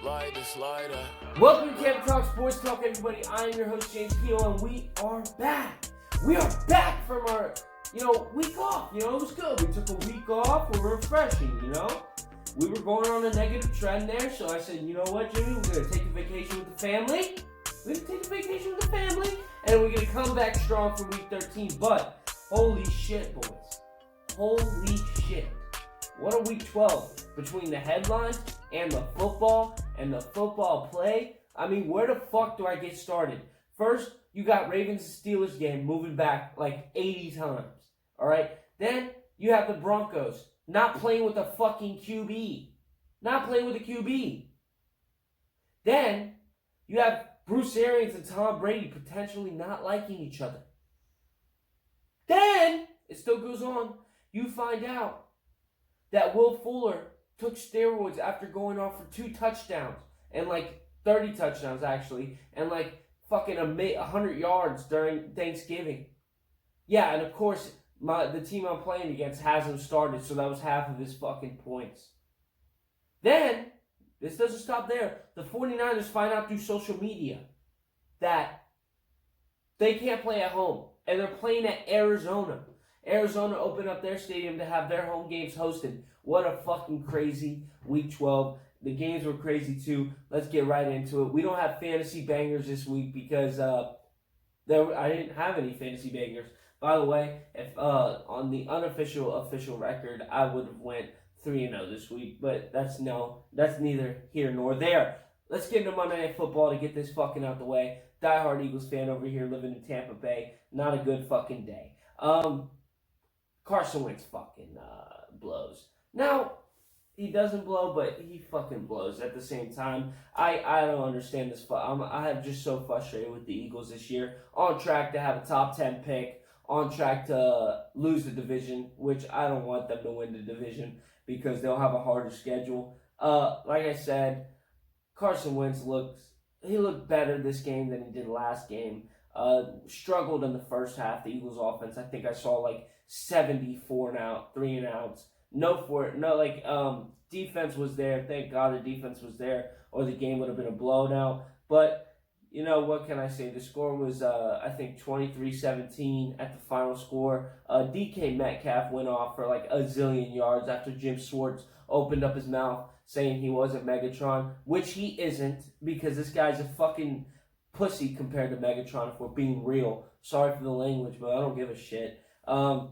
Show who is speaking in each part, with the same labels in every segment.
Speaker 1: Welcome to Tampa Talk Sports Talk, everybody. I am your host, James Keogh, and we are back. We are back from our, week off. It was good. We took a week off. We were refreshing, We were going on a negative trend there, so I said, you know what, Jimmy? We're going to take a vacation with the family. And we're going to come back strong for week 13. But, holy shit, boys. Holy shit. What a week 12 between the headlines and the football play. I mean, where the fuck do I get started? First, you got Ravens-Steelers game moving back like 80 times. All right? Then, you have the Broncos not playing with a fucking QB. Then, you have Bruce Arians and Tom Brady potentially not liking each other. Then, it still goes on. You find out that Will Fuller took steroids after going off for 2 touchdowns and 30 touchdowns actually, and fucking 100 yards during Thanksgiving. Yeah, and of course, the team I'm playing against hasn't started, so that was half of his fucking points. Then, this doesn't stop there. The 49ers find out through social media that they can't play at home, and they're playing at Arizona. Arizona opened up their stadium to have their home games hosted. What a fucking crazy week 12. The games were crazy too. Let's get right into it. We don't have fantasy bangers this week because I didn't have any fantasy bangers. By the way, if on the official record, I would have went 3-0 this week, but that's neither here nor there. Let's get into Monday Night Football to get this fucking out the way. Diehard Eagles fan over here living in Tampa Bay. Not a good fucking day. Carson Wentz fucking blows. Now, he doesn't blow, but he fucking blows at the same time. I don't understand this. I am just so frustrated with the Eagles this year. On track to have a top 10 pick. On track to lose the division, which I don't want them to win the division because they'll have a harder schedule. Like I said, Carson Wentz looked better this game than he did last game. Struggled in the first half, the Eagles offense. I think I saw 74 and out, 3 and outs. Defense was there. Thank God the defense was there, or the game would have been a blowout. But, what can I say? The score was, I think, 23-17 at the final score. DK Metcalf went off for a zillion yards after Jim Schwartz opened up his mouth saying he wasn't Megatron, which he isn't, because this guy's a fucking pussy compared to Megatron, if we're being real. Sorry for the language, but I don't give a shit. Like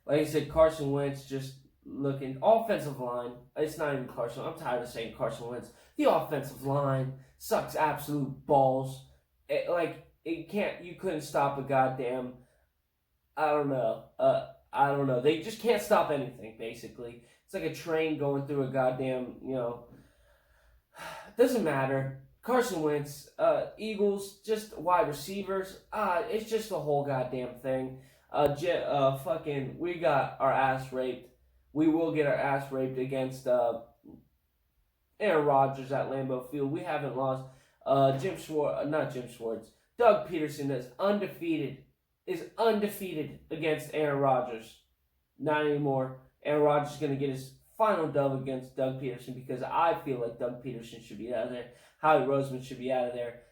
Speaker 1: I said, Carson Wentz just looking. Offensive line, it's not even Carson. I'm tired of saying Carson Wentz. The offensive line sucks absolute balls. You couldn't stop a goddamn, I don't know. They just can't stop anything, basically. It's like a train going through a goddamn, it doesn't matter. Carson Wentz, Eagles, just wide receivers. It's just the whole goddamn thing. We got our ass raped. We will get our ass raped against Aaron Rodgers at Lambeau Field. We haven't lost. Doug Peterson is undefeated against Aaron Rodgers. Not anymore. Aaron Rodgers is going to get his final dub against Doug Peterson because I feel like Doug Peterson should be out of there. Howie Roseman should be out of there.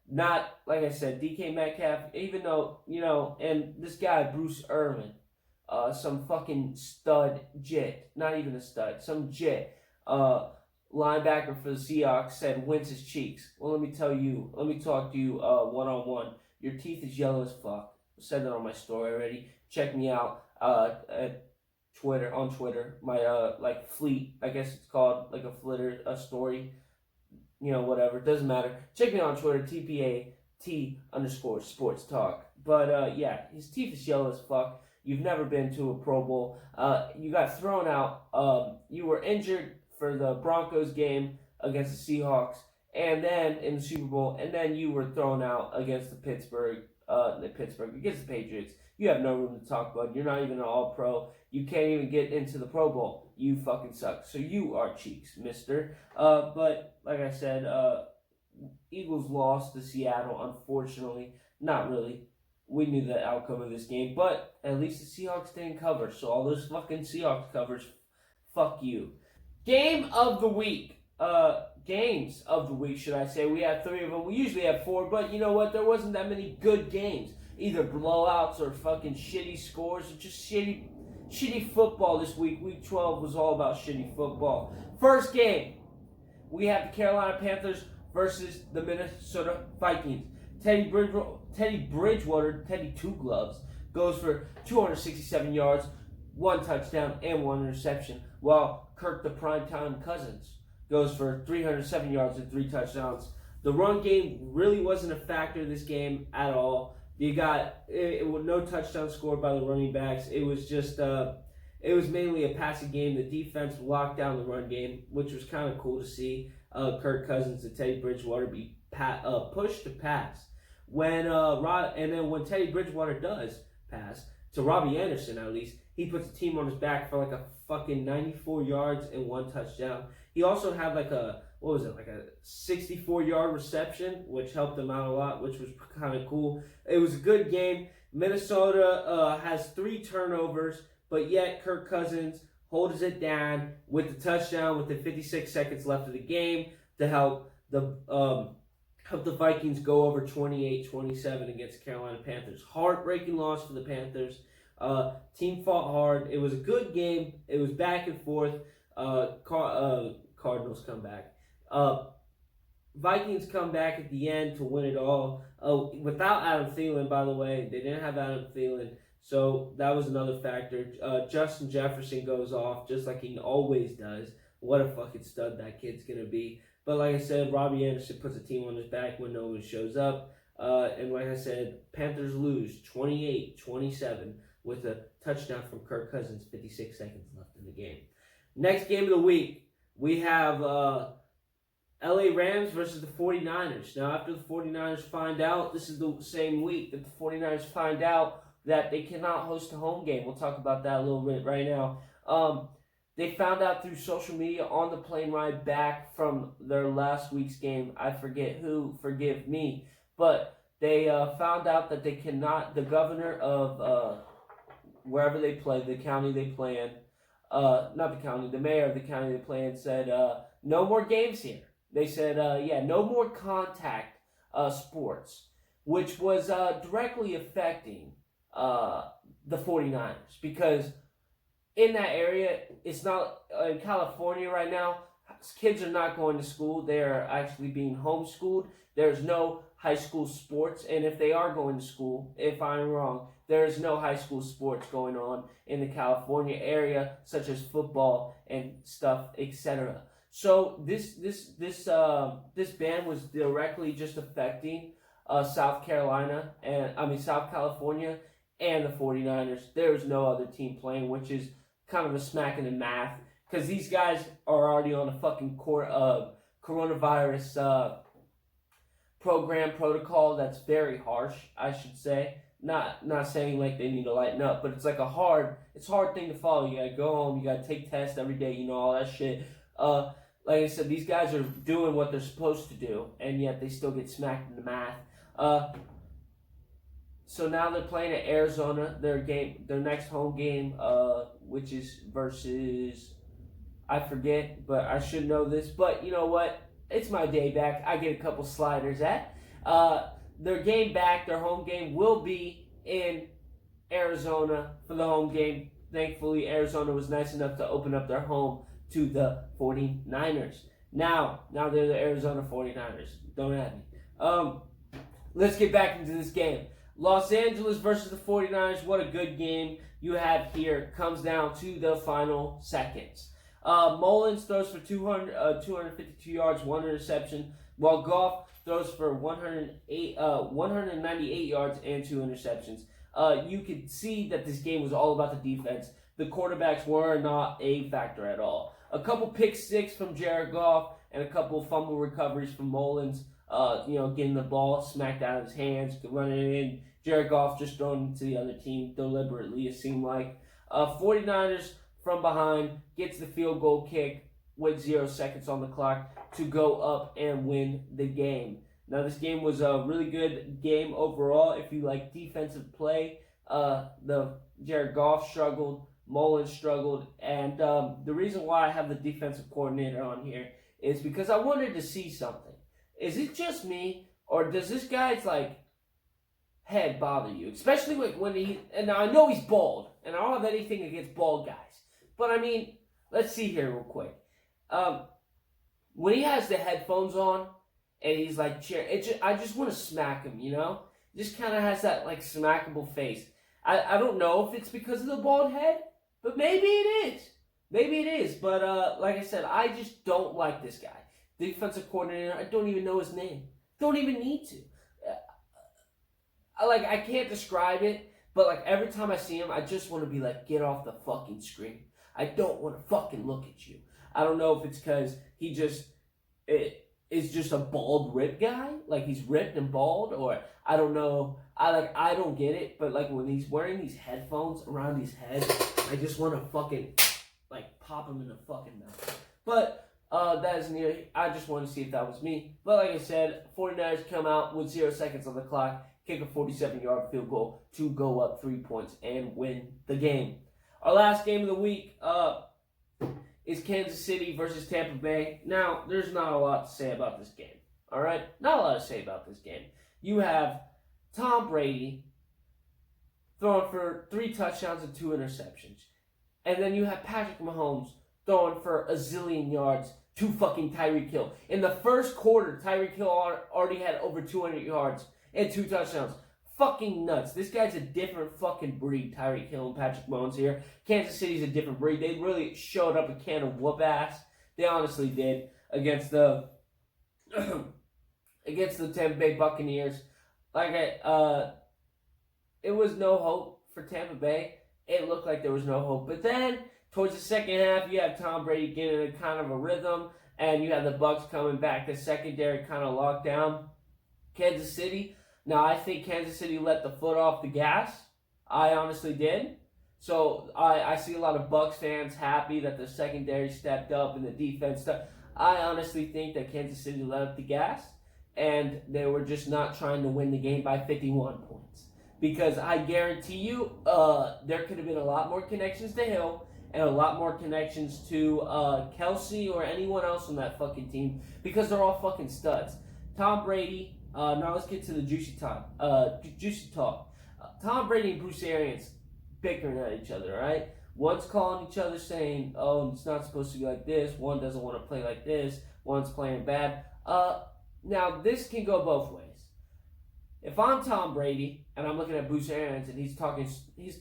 Speaker 1: Not, like I said, DK Metcalf, even though, and this guy, Bruce Irvin, some fucking stud jit, not even a stud, some jit, linebacker for the Seahawks said Wentz's cheeks. Well, let me talk to you one-on-one. Your teeth is yellow as fuck. I said that on my story already. Check me out at Twitter, on Twitter. My, fleet, I guess it's called, a story. Whatever. It doesn't matter. Check me out on Twitter, TPAT_sports talk. But, yeah, his teeth is yellow as fuck. You've never been to a Pro Bowl. You got thrown out. You were injured for the Broncos game against the Seahawks, and then in the Super Bowl, and then you were thrown out against against the Patriots. You have no room to talk, bud. You're not even an All-Pro. You can't even get into the Pro Bowl. You fucking suck. So you are cheeks, mister. But, like I said, Eagles lost to Seattle, unfortunately. Not really. We knew the outcome of this game, but at least the Seahawks didn't cover. So all those fucking Seahawks covers, fuck you. Game of the week. games of the week, should I say. We had 3 of them. We usually have 4, but you know what? There wasn't that many good games. Either blowouts or fucking shitty scores or just shitty football this week. Week 12 was all about shitty football. First game, we have the Carolina Panthers versus the Minnesota Vikings. Teddy Bridgewater, Teddy Two Gloves, goes for 267 yards, 1 touchdown, and 1 interception, while Kirk the Primetime Cousins goes for 307 yards and 3 touchdowns. The run game really wasn't a factor in this game at all. You got no touchdown scored by the running backs. It was just it was mainly a passing game. The defense locked down the run game, which was kind of cool to see. Kirk Cousins and Teddy Bridgewater be pushed to pass. When when Teddy Bridgewater does pass to Robbie Anderson, at least he puts the team on his back for like a fucking 94 yards and 1 touchdown. He also had like a 64-yard reception, which helped him out a lot, which was kind of cool. It was a good game. Minnesota has 3 turnovers, but yet Kirk Cousins holds it down with the touchdown with the 56 seconds left of the game to help the Vikings go over 28-27 against the Carolina Panthers. Heartbreaking loss for the Panthers. Team fought hard. It was a good game. It was back and forth. Cardinals come back. Vikings come back at the end to win it all. Without Adam Thielen, by the way. They didn't have Adam Thielen. So that was another factor. Justin Jefferson goes off just like he always does. What a fucking stud that kid's going to be. But like I said, Robbie Anderson puts a team on his back when no one shows up. And like I said, Panthers lose 28-27 with a touchdown from Kirk Cousins, 56 seconds left in the game. Next game of the week, we have LA Rams versus the 49ers. Now, after the 49ers find out, this is the same week that the 49ers find out that they cannot host a home game. We'll talk about that a little bit right now. They found out through social media on the plane ride back from their last week's game. I forget who, forgive me. But they found out that they cannot, the governor of wherever they play, the county they play in, not the county, the mayor of the county they play in said, no more games here. They said, no more contact sports, which was directly affecting the 49ers because in that area, it's not, in California right now, kids are not going to school. They are actually being homeschooled. There's no high school sports, and if they are going to school, if I'm wrong, there is no high school sports going on in the California area, such as football and stuff, etc. So this ban was directly just affecting South California and the 49ers. There is no other team playing, which is kind of a smack in the math because these guys are already on a fucking coronavirus protocol that's very harsh, I should say. Not saying like they need to lighten up, but it's like it's a hard thing to follow. You gotta go home, you gotta take tests every day, all that shit. Like I said, these guys are doing what they're supposed to do, and yet they still get smacked in the math. So now they're playing at Arizona. Their next home game, which is versus, I forget, but I should know this. But you know what? It's my day back. I get a couple sliders at. Their home game will be in Arizona for the home game. Thankfully, Arizona was nice enough to open up their home to the 49ers. Now they're the Arizona 49ers. Don't at me. Let's get back into this game. Los Angeles versus the 49ers. What a good game you have here. Comes down to the final seconds. Mullins throws for 252 yards, 1 interception, while Goff throws for 198 yards and 2 interceptions. You could see that this game was all about the defense. The quarterbacks were not a factor at all. A couple pick six from Jared Goff and a couple fumble recoveries from Mullins. Getting the ball smacked out of his hands, running it in. Jared Goff just throwing it to the other team deliberately, it seemed like. 49ers from behind gets the field goal kick with 0 seconds on the clock to go up and win the game. Now, this game was a really good game overall. If you like defensive play, the Jared Goff struggled, Mullins struggled, and the reason why I have the defensive coordinator on here is because I wanted to see something. Is it just me, or does this guy's like head bother you? Especially like when and now I know he's bald, and I don't have anything against bald guys, but I mean, let's see here real quick. When he has the headphones on and he's like I just want to smack him, you know? Just kind of has that like smackable face. I don't know if it's because of the bald head, but maybe it is. Maybe it is. But like I said, I just don't like this guy. Defensive coordinator, I don't even know his name. Don't even need to. I can't describe it, but like every time I see him, I just want to be like, get off the fucking screen. I don't want to fucking look at you. I don't know if it's because he is just a bald, ripped guy, like he's ripped and bald, or I don't know. I don't get it, but like when he's wearing these headphones around his head, I just want to fucking like pop him in the fucking mouth. But that is near. I just want to see if that was me. But like I said, 49ers come out with 0 seconds on the clock, kick a 47-yard field goal to go up 3 points and win the game. Our last game of the week is Kansas City versus Tampa Bay. Now, there's not a lot to say about this game. All right? Not a lot to say about this game. You have Tom Brady throwing for 3 touchdowns and 2 interceptions. And then you have Patrick Mahomes throwing for a zillion yards to fucking Tyreek Hill. In the first quarter, Tyreek Hill already had over 200 yards and 2 touchdowns. Fucking nuts. This guy's a different fucking breed, Tyreek Hill and Patrick Mahomes here. Kansas City's a different breed. They really showed up a can of whoop ass. They honestly did against the Tampa Bay Buccaneers. It was no hope for Tampa Bay. It looked like there was no hope. But then, towards the second half, you have Tom Brady getting a kind of a rhythm, and you have the Bucs coming back. The secondary kind of locked down Kansas City. Now, I think Kansas City let the foot off the gas. I honestly did. So, I see a lot of Bucs fans happy that the secondary stepped up and the defense stepped. I honestly think that Kansas City let up the gas, and they were just not trying to win the game by 51 points. Because I guarantee you, there could have been a lot more connections to Hill and a lot more connections to Kelsey or anyone else on that fucking team, because they're all fucking studs. Tom Brady. Now let's get to the juicy talk. Tom Brady and Bruce Arians bickering at each other, right? One's calling each other saying, oh, it's not supposed to be like this. One doesn't want to play like this. One's playing bad. Now, this can go both ways. If I'm Tom Brady and I'm looking at Bruce Arians and he's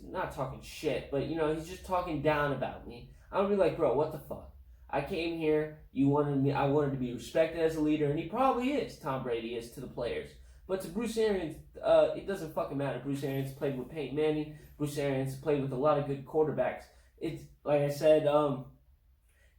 Speaker 1: not talking shit, but, you know, he's just talking down about me, I'm going to be like, bro, what the fuck? I came here, I wanted to be respected as a leader, and he probably is, Tom Brady is to the players. But to Bruce Arians, it doesn't fucking matter. Bruce Arians played with Peyton Manning. Bruce Arians played with a lot of good quarterbacks. It's, like I said,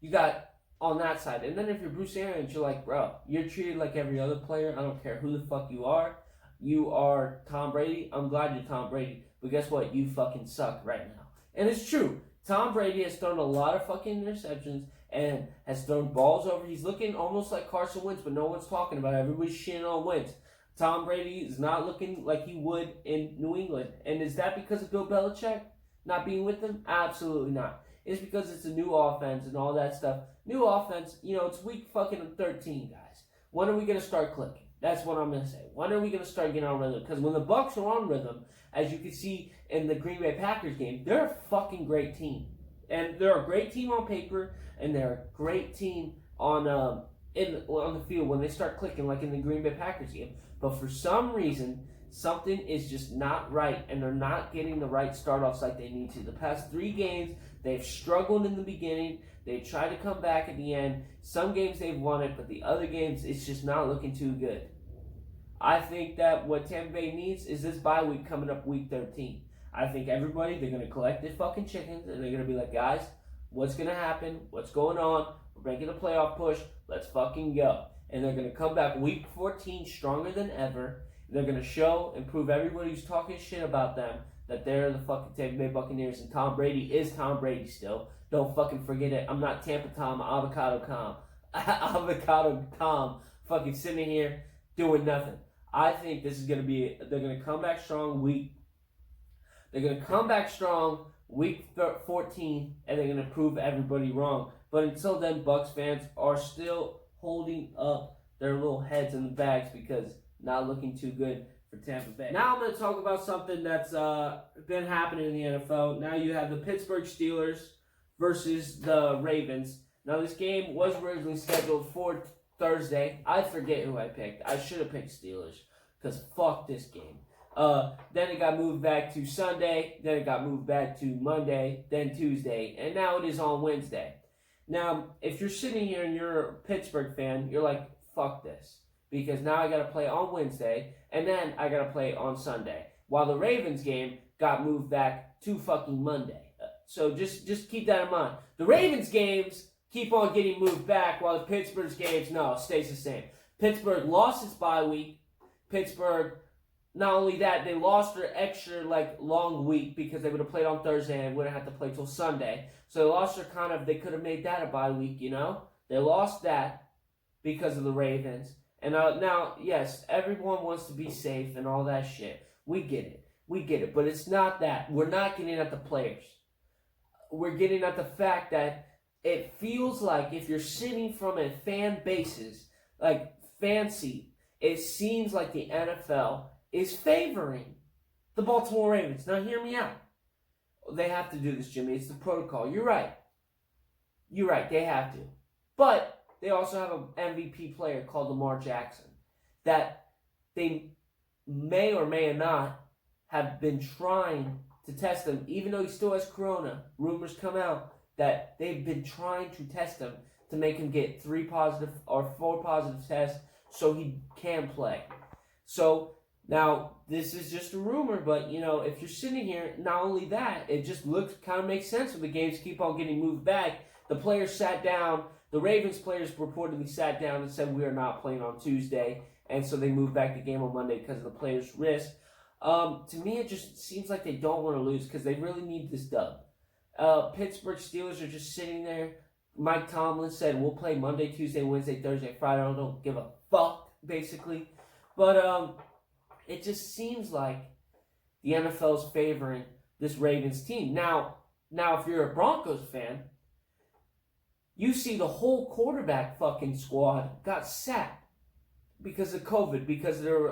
Speaker 1: you got on that side. And then if you're Bruce Arians, you're like, bro, you're treated like every other player. I don't care who the fuck you are. You are Tom Brady. I'm glad you're Tom Brady. But guess what? You fucking suck right now. And it's true. Tom Brady has thrown a lot of fucking interceptions and has thrown balls over. He's looking almost like Carson Wentz, but no one's talking about it. Everybody's shitting on Wentz. Tom Brady is not looking like he would in New England. And is that because of Bill Belichick not being with them? Absolutely not. It's because it's a new offense and all that stuff. New offense, you know, it's week fucking 13, guys. When are we going to start clicking? That's what I'm going to say. When are we going to start getting on rhythm? Because when the Bucs are on rhythm, as you can see in the Green Bay Packers game, they're a fucking great team. And they're a great team on paper, and they're a great team on the field when they start clicking, like in the Green Bay Packers game. But for some reason, something is just not right, and they're not getting the right start-offs like they need to. The past 3 games, they've struggled in the beginning. They tried to come back at the end. Some games they've won it, but the other games, it's just not looking too good. I think that what Tampa Bay needs is this bye week coming up week 13. I think everybody, they're going to collect their fucking chickens, and they're going to be like, guys, what's going to happen? What's going on? We're making a playoff push. Let's fucking go. And they're going to come back week 14 stronger than ever. They're going to show and prove everybody who's talking shit about them that they're the fucking Tampa Bay Buccaneers, and Tom Brady is Tom Brady still. Don't fucking forget it. I'm not Tampa Tom, Avocado Tom. Avocado Tom fucking sitting here doing nothing. I think this is going to be, they're going to come back strong week 14, and they're going to prove everybody wrong. But until then, Bucs fans are still holding up their little heads in the bags because not looking too good for Tampa Bay. Now I'm going to talk about something that's been happening in the NFL. Now you have the Pittsburgh Steelers versus the Ravens. Now this game was originally scheduled for Thursday. I forget who I picked. I should have picked Steelers because fuck this game. Then it got moved back to Sunday. Then it got moved back to Monday. Then Tuesday. And now it is on Wednesday. Now, if you're sitting here and you're a Pittsburgh fan, you're like, fuck this. Because now I got to play on Wednesday. And then I got to play on Sunday. While the Ravens game got moved back to fucking Monday. So just keep that in mind. The Ravens games keep on getting moved back while the Pittsburgh's games, no, stays the same. Pittsburgh lost its bye week. Pittsburgh, not only that, they lost their extra, long week because they would have played on Thursday and wouldn't have to play till Sunday. So they lost their they could have made that a bye week, you know? They lost that because of the Ravens. And now, yes, everyone wants to be safe and all that shit. We get it. But it's not that. We're not getting at the players. We're getting at the fact that it feels like if you're sitting from a fan basis, fan seat, it seems like the NFL is favoring the Baltimore Ravens. Now, hear me out. They have to do this, Jimmy. It's the protocol. You're right. They have to. But they also have an MVP player called Lamar Jackson that they may or may not have been trying to test him, even though he still has corona. Rumors come out that they've been trying to test him to make him get 3 positive or 4 positive tests so he can play. So now this is just a rumor, but if you're sitting here, not only that, it just kind of makes sense when the games keep on getting moved back. The players sat down. The Ravens players reportedly sat down and said we are not playing on Tuesday, and so they moved back the game on Monday because of the players' risk. To me, it just seems like they don't want to lose because they really need this dub. Pittsburgh Steelers are just sitting there. Mike Tomlin said we'll play Monday, Tuesday, Wednesday, Thursday, Friday. I don't give a fuck, basically. But it just seems like the NFL is favoring this Ravens team. Now, if you're a Broncos fan, you see the whole quarterback fucking squad got sacked because of COVID, because they're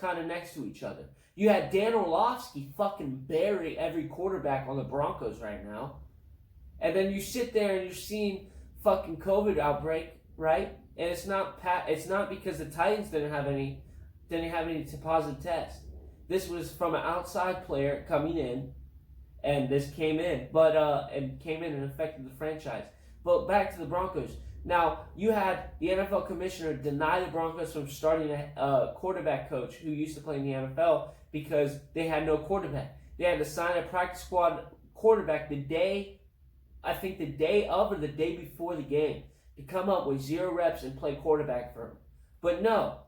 Speaker 1: kind of next to each other. You had Dan Orlovsky fucking bury every quarterback on the Broncos right now. And then you sit there and you're seeing fucking COVID outbreak, right? And it's not because the Titans didn't have any positive tests. This was from an outside player coming in, and this came in, and affected the franchise. But back to the Broncos. Now, you had the NFL commissioner deny the Broncos from starting a quarterback coach who used to play in the NFL because they had no quarterback. They had to sign a practice squad quarterback the day of or the day before the game to come up with 0 reps and play quarterback for him. But no,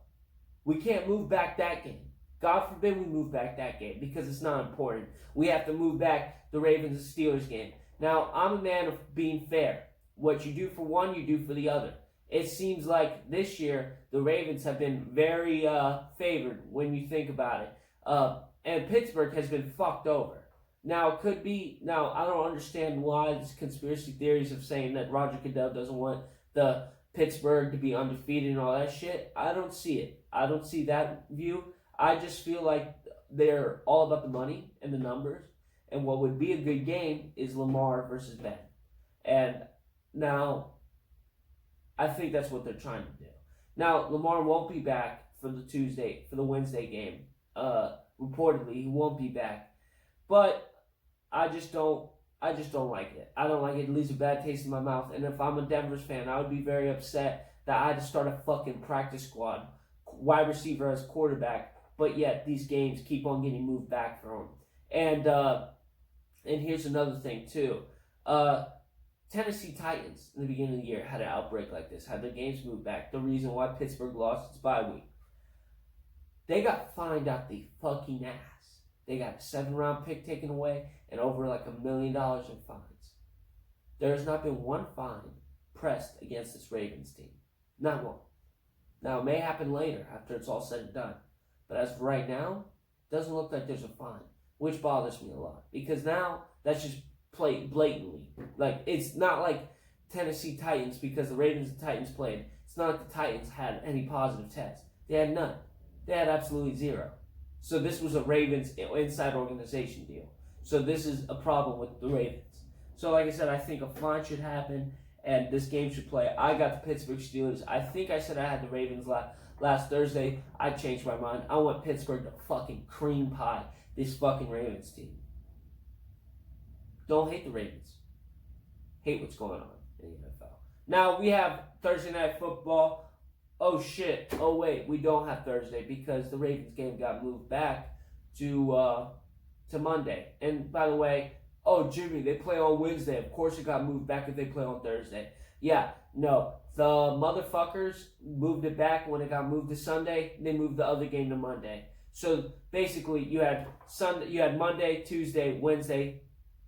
Speaker 1: we can't move back that game. God forbid we move back that game because it's not important. We have to move back the Ravens and Steelers game. Now, I'm a man of being fair. What you do for one, you do for the other. It seems like this year the Ravens have been very favored when you think about it. And Pittsburgh has been fucked over. Now, I don't understand why these conspiracy theories of saying that Roger Goodell doesn't want the Pittsburgh to be undefeated and all that shit. I don't see it. I don't see that view. I just feel like they're all about the money and the numbers. And what would be a good game is Lamar versus Ben. And now, I think that's what they're trying to do. Now, Lamar won't be back for the Wednesday game. Reportedly, he won't be back. But I just don't like it. I don't like it. It leaves a bad taste in my mouth. And if I'm a Denver's fan, I would be very upset that I had to start a fucking practice squad, wide receiver as quarterback, but yet these games keep on getting moved back for him. And here's another thing too. Tennessee Titans in the beginning of the year had an outbreak like this, had their games moved back. The reason why Pittsburgh lost its bye week. They got fined out the fucking ass. They got a 7th-round pick taken away and over $1 million in fines. There has not been one fine pressed against this Ravens team. Not one. Now, it may happen later after it's all said and done. But as of right now, it doesn't look like there's a fine, which bothers me a lot. Because now, that's just played blatantly. It's not like Tennessee Titans because the Ravens and Titans played. It's It's not like the Titans had any positive tests. They had none. They had absolutely zero. So this was a Ravens inside organization deal. So this is a problem with the Ravens. So like I said, I think a fine should happen, and this game should play. I got the Pittsburgh Steelers. I think I said I had the Ravens last Thursday. I changed my mind. I want Pittsburgh to fucking cream pie this fucking Ravens team. Don't hate the Ravens. Hate what's going on in the NFL. Now we have Thursday Night Football. Oh shit. Oh wait, we don't have Thursday because the Ravens game got moved back to Monday. And by the way, oh Jimmy, they play on Wednesday. Of course it got moved back if they play on Thursday. Yeah, no. The motherfuckers moved it back when it got moved to Sunday. They moved the other game to Monday. So basically you had Monday, Tuesday, Wednesday,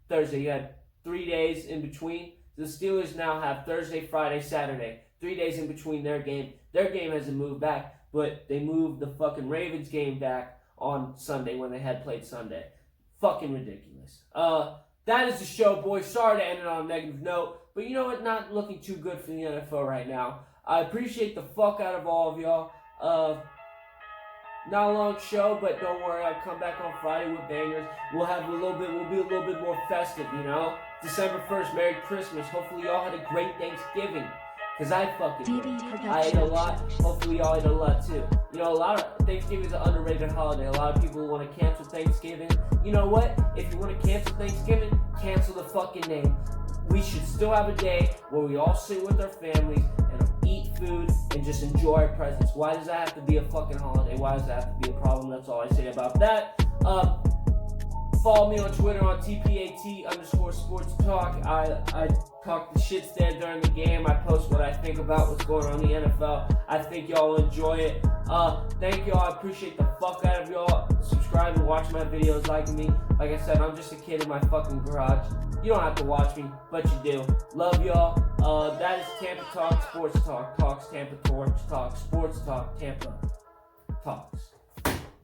Speaker 1: Thursday. You had 3 days in between. The Steelers now have Thursday, Friday, Saturday. 3 days in between their game. Their game hasn't moved back, but they moved the fucking Ravens game back on Sunday when they had played Sunday. Fucking ridiculous. That is the show, boys. Sorry to end it on a negative note, but you know what? Not looking too good for the NFL right now. I appreciate the fuck out of all of y'all. Not a long show, but don't worry, I'll come back on Friday with bangers. We'll be a little bit more festive, you know? December 1st, Merry Christmas. Hopefully y'all had a great Thanksgiving. Because I fucking did. I ate a lot. Hopefully y'all ate a lot too. You know, a lot of Thanksgiving is an underrated holiday. A lot of people want to cancel Thanksgiving. You know what? If you want to cancel Thanksgiving, cancel the fucking name. We should still have a day where we all sit with our families and eat food and just enjoy our presents. Why does that have to be a fucking holiday? Why does that have to be a problem? That's all I say about that. Follow me on Twitter on TPAT_sports talk. I talk the shits there during the game. I post what I think about what's going on in the NFL. I think y'all will enjoy it. Thank y'all. I appreciate the fuck out of y'all. Subscribe and watch my videos, like me. Like I said, I'm just a kid in my fucking garage. You don't have to watch me, but you do. Love y'all. That is Tampa Talk, Sports Talk. Talks Tampa Torch Talk, Sports Talk, Tampa Talks.